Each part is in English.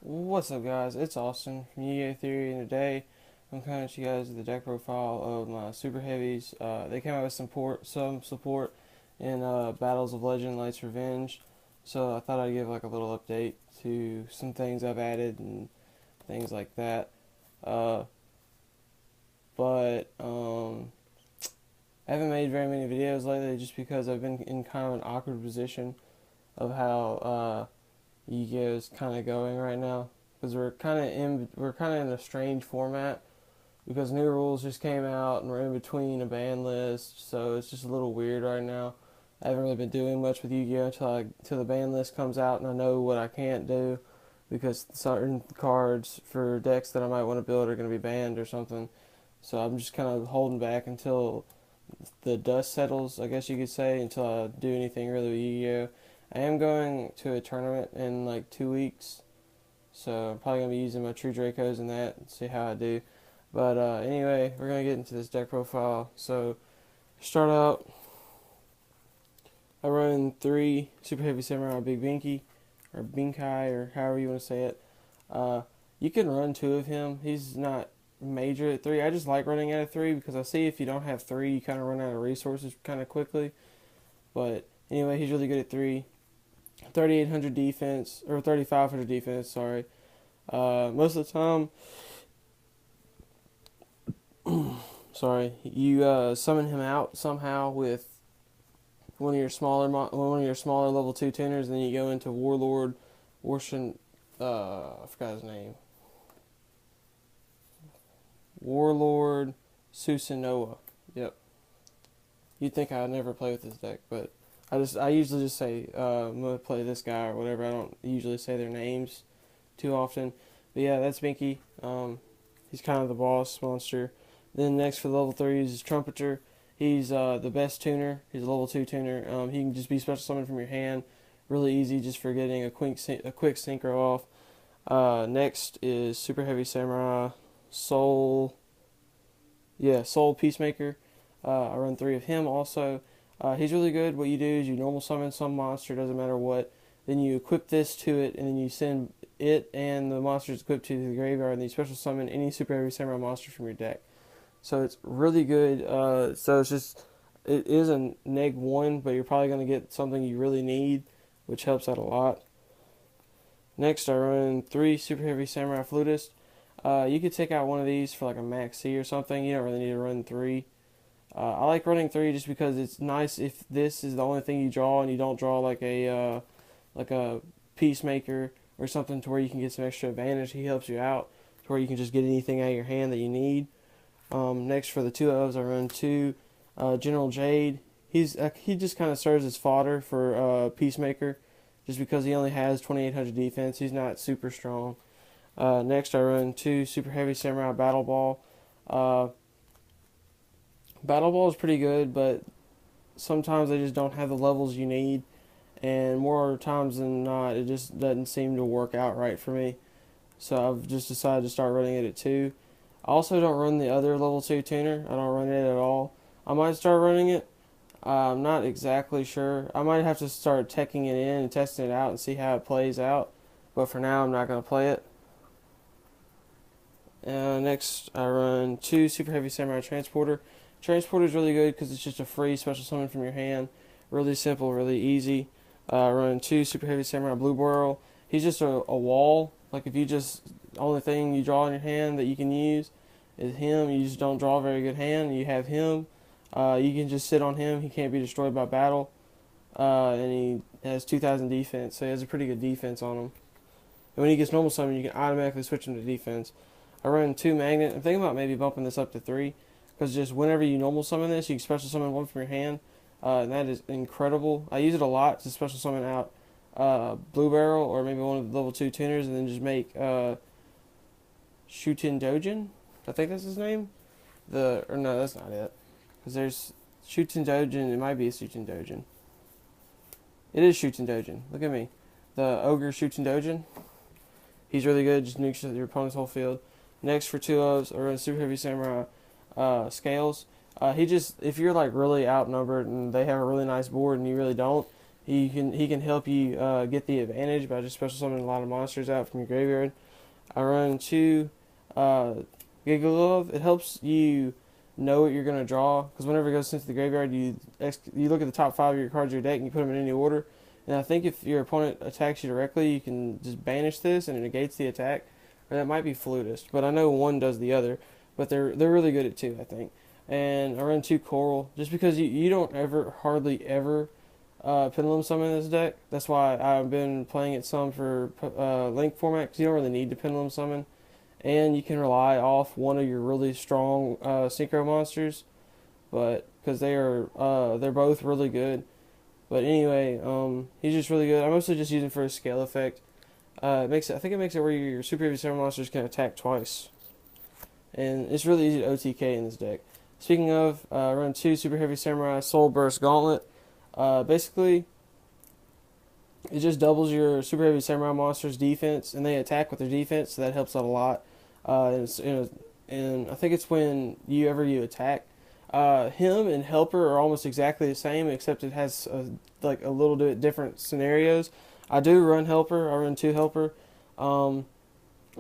What's up, guys? It's Austin from Yu-Gi-Oh! Theory, and today I'm coming to you guys with the deck profile of my super heavies. They came out with some support in Battles of Legend, Light's Revenge, so I thought I'd give like a little update to some things I've added and things like that. Uh, but I haven't made very many videos lately just because I've been in kind of an awkward position of how Yu-Gi-Oh is kind of going right now because we're kind of in a strange format because new rules just came out and we're in between a ban list, so it's just a little weird right now. I haven't really been doing much with Yu-Gi-Oh until the ban list comes out and I know what I can't do because certain cards for decks that I might want to build are going to be banned or something. So I'm just kind of holding back until the dust settles, I guess you could say, until I do anything really with Yu-Gi-Oh. I am going to a tournament in like 2 weeks, so I'm probably going to be using my True Dracos in that and see how I do. But anyway, we're going to get into this deck profile. So, start out, I run 3 Super Heavy Samurai Big Binky, or Binkai, or however you want to say it. Uh, you can run 2 of him. He's not major at 3. I just like running out of 3 because I see if you don't have 3, you kind of run out of resources kind of quickly. But anyway, he's really good at 3. 3,800 defense, or 3,500 defense, sorry. Most of the time, sorry, you summon him out somehow with one of your smaller level 2 tuners, and then you go into Warlord, Warshin, I forgot his name. Warlord Susanoo. Yep. You'd think I'd never play with this deck, but I usually just say I'm gonna play this guy or whatever. I don't usually say their names too often. But yeah, that's Binky. He's kind of the boss monster. Then next for level 3 is Trumpeter. He's the best tuner. He's a level 2 tuner. He can just be special summoned from your hand. Really easy just for getting a quick synchro off. Next is Super Heavy Samurai Soul. Yeah, Soul Peacemaker. I run 3 of him also. He's really good. What you do is you normal summon some monster, doesn't matter what. Then you equip this to it, and then you send it and the monsters equipped to the graveyard, and then you special summon any Super Heavy Samurai monster from your deck. So it's really good. It is a neg 1, but you're probably going to get something you really need, which helps out a lot. Next, I run 3 Super Heavy Samurai Flutist. You could take out one of these for like a max C or something. You don't really need to run 3. I like running 3 just because it's nice if this is the only thing you draw and you don't draw like a Peacemaker or something to where you can get some extra advantage. He helps you out to where you can just get anything out of your hand that you need. Next for the 2 ofs, I run 2 General Jade. He just kind of serves as fodder for Peacemaker just because he only has 2,800 defense. He's not super strong. Next, I run 2 Super Heavy Samurai Battle Ball. Battle Ball is pretty good, but sometimes they just don't have the levels you need, and more times than not, it just doesn't seem to work out right for me. So I've just decided to start running it at 2. I also don't run the other level 2 tuner. I don't run it at all. I might start running it. I'm not exactly sure. I might have to start teching it in and testing it out and see how it plays out. But for now, I'm not going to play it. Next, I run 2 Super Heavy Samurai Transporter. Transporter is really good because it's just a free special summon from your hand. Really simple, really easy. I run 2 Super Heavy Samurai Blue Burrow. He's just a wall. Like if you just, the only thing you draw in your hand that you can use is him. You just don't draw a very good hand. You have him. You can just sit on him. He can't be destroyed by battle. And he has 2,000 defense, so he has a pretty good defense on him. And when he gets normal summon, you can automatically switch him to defense. I run 2 Magnet. I'm thinking about maybe bumping this up to 3. Because just whenever you normal summon this, you can special summon one from your hand. And that is incredible. I use it a lot to special summon out Blue Barrel or maybe one of the level 2 tuners and then just make Shuten Dojin. I think that's his name. Or no, that's not it. Because there's Shuten Dojin. It might be a Shuten Dojin. It is Shuten Dojin. Look at me. The Ogre Shuten Dojin. He's really good. Just nukes your opponent's whole field. Next for 2 ofs, I run Super Heavy Samurai Scales. If you're like really outnumbered and they have a really nice board and you really don't, He can help you get the advantage by just special summoning a lot of monsters out from your graveyard. I run 2 Gigalove. It helps you know what you're going to draw, because whenever it goes into the graveyard, you look at the top 5 of your cards of your deck and you put them in any order. And I think if your opponent attacks you directly, you can just banish this and it negates the attack. Or that might be Flutist, but I know one does the other. But they're really good at 2, I think. And I run 2 Coral just because you don't hardly ever Pendulum Summon this deck. That's why I've been playing it some for Link format, because you don't really need to Pendulum Summon. And you can rely off one of your really strong Synchro monsters, but because they're both really good. But anyway, he's just really good. I mostly just use him for a scale effect. I think it makes it where your Super Heavy Samurai monsters can attack twice, and it's really easy to OTK in this deck. Speaking of, run 2 Super Heavy Samurai Soul Burst Gauntlet. Basically, it just doubles your Super Heavy Samurai monster's defense, and they attack with their defense, so that helps out a lot. And I think it's when you attack. Him and Helper are almost exactly the same, except it has a little bit different scenarios. I do run Helper. I run 2 Helper.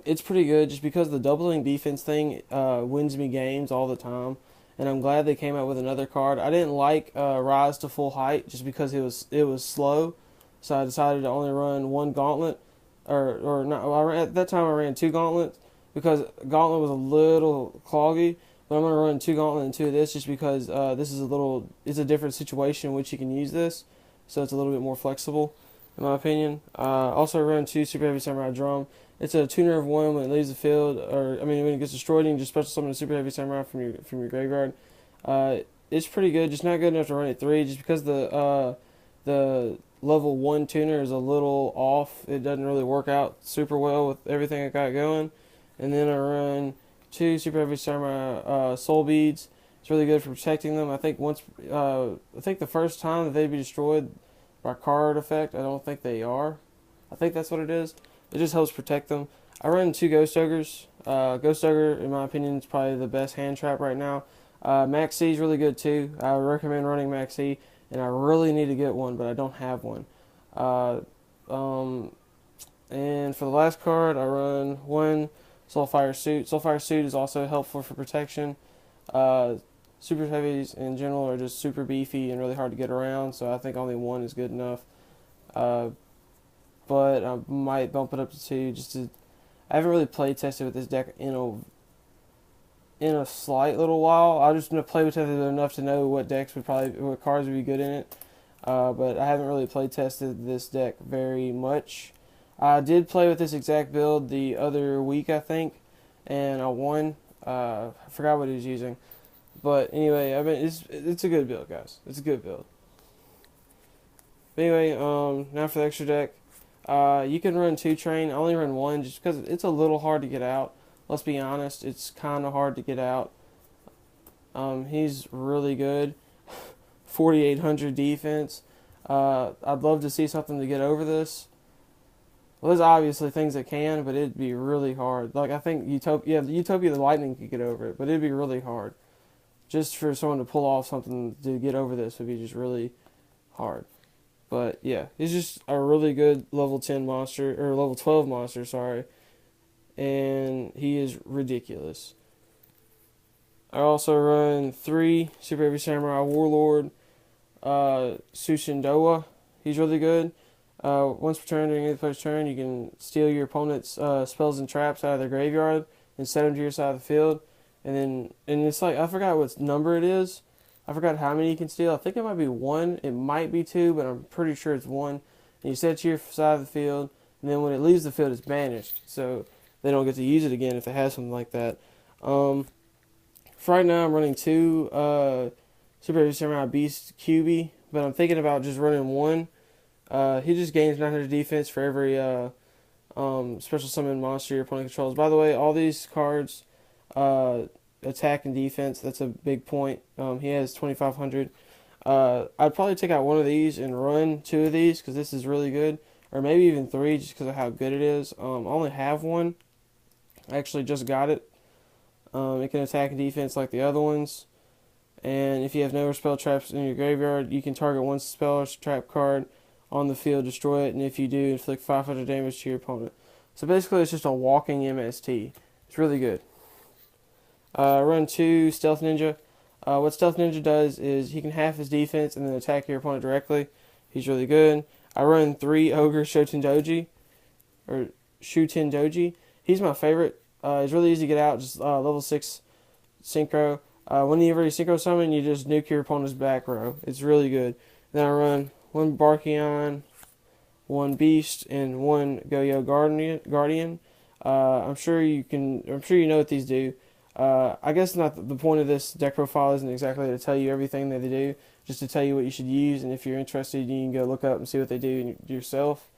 It's pretty good just because the doubling defense thing wins me games all the time. And I'm glad they came out with another card. I didn't like Rise to Full Height just because it was slow, so I decided to only run 1 Gauntlet, or not. Well, at that time I ran 2 Gauntlets because Gauntlet was a little cloggy. But I'm gonna run 2 Gauntlet and 2 of this just because this is it's a different situation in which you can use this, so it's a little bit more flexible, in my opinion. Also run 2 Super Heavy Samurai Drum. It's a tuner of 1 when it leaves the field, when it gets destroyed, you can just special summon a Super Heavy Samurai from your graveyard. It's pretty good, just not good enough to run it 3, just because the level 1 tuner is a little off. It doesn't really work out super well with everything I got going. And then I run 2 Super Heavy Samurai Soul Beads. It's really good for protecting them. I think the first time that they'd be destroyed by card effect, I don't think they are. I think that's what it is. It just helps protect them. I run 2 Ghost Ogres. Ghost Ogre, in my opinion, is probably the best hand trap right now. Max C is really good too. I recommend running Max C, and I really need to get one, but I don't have one. And for the last card, I run 1 Soulfire Suit. Soulfire Suit is also helpful for protection. Super Heavies in general are just super beefy and really hard to get around, so I think only 1 is good enough. But I might bump it up to 2 just to. I haven't really play tested with this deck in a slight little while. I just play with it enough to know what cards would be good in it. But I haven't really play tested this deck very much. I did play with this exact build the other week, I think, and I won. I forgot what he was using, but anyway, it's a good build, guys. It's a good build. But anyway, now for the extra deck. You can run 2 Train. I only run 1 just because it's a little hard to get out. Let's be honest, it's kind of hard to get out. He's really good. 4,800 defense. I'd love to see something to get over this. Well, there's obviously things that can, but it'd be really hard. Like, I think Utopia the Lightning could get over it, but it'd be really hard. Just for someone to pull off something to get over this would be just really hard. But yeah, he's just a really good level 10 monster, or level 12 monster, sorry. And he is ridiculous. I also run 3 Super Heavy Samurai Warlord Sushindowa. He's really good. Once per turn, during the player's turn, you can steal your opponent's spells and traps out of their graveyard and set them to your side of the field. And it's like, I forgot what number it is. I forgot how many you can steal. I think it might be 1. It might be 2, but I'm pretty sure it's 1. And you set it to your side of the field, and then when it leaves the field, it's banished. So they don't get to use it again if it has something like that. For right now, I'm running 2 Super Heavy Samurai Beast QB, but I'm thinking about just running 1. He just gains 900 defense for every special summon monster your opponent controls. By the way, all these cards attack and defense. That's a big point. He has 2,500. I'd probably take out 1 of these and run 2 of these because this is really good, or maybe even 3 just because of how good it is. I only have 1. I actually just got it. It can attack and defense like the other ones. And if you have no spell traps in your graveyard, you can target 1 spell or trap card on the field, destroy it, and if you do, inflict 500 damage to your opponent. So basically, it's just a walking MST. It's really good. Run 2, Stealth Ninja. What Stealth Ninja does is he can half his defense and then attack your opponent directly. He's really good. I run 3, Ogre Shotendoji, or Shutendoji. He's my favorite. He's really easy to get out, just level 6 synchro. Whenever you synchro summon, you just nuke your opponent's back row. It's really good. Then I run 1 Barkion, 1 Beast, and 1 Goyo Guardian. I'm sure you know what these do. I guess not the point of this deck profile isn't exactly to tell you everything that they do, just to tell you what you should use, and if you're interested, you can go look up and see what they do yourself,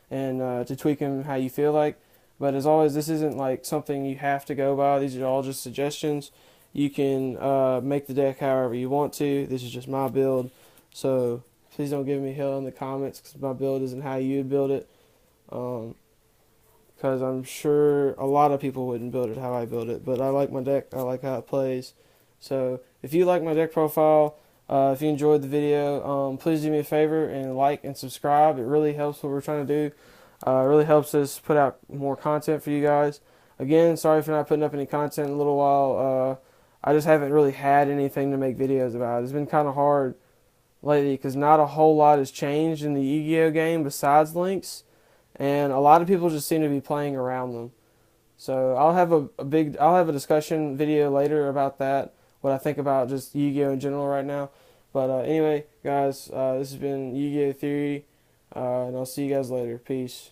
and to tweak them how you feel like. But as always, this isn't like something you have to go by. These are all just suggestions. You can make the deck however you want to. This is just my build, so please don't give me hell in the comments because my build isn't how you would build it. Because I'm sure a lot of people wouldn't build it how I build it, but I like my deck, I like how it plays. So if you like my deck profile, if you enjoyed the video, please do me a favor and like and subscribe. It really helps what we're trying to do. It really helps us put out more content for you guys. Again, sorry for not putting up any content in a little while. I just haven't really had anything to make videos about. It's been kind of hard lately because not a whole lot has changed in the Yu-Gi-Oh game besides links. And a lot of people just seem to be playing around them. So I'll have a discussion video later about that, what I think about just Yu-Gi-Oh in general right now. But anyway, guys, this has been Yu-Gi-Oh Theory, and I'll see you guys later. Peace.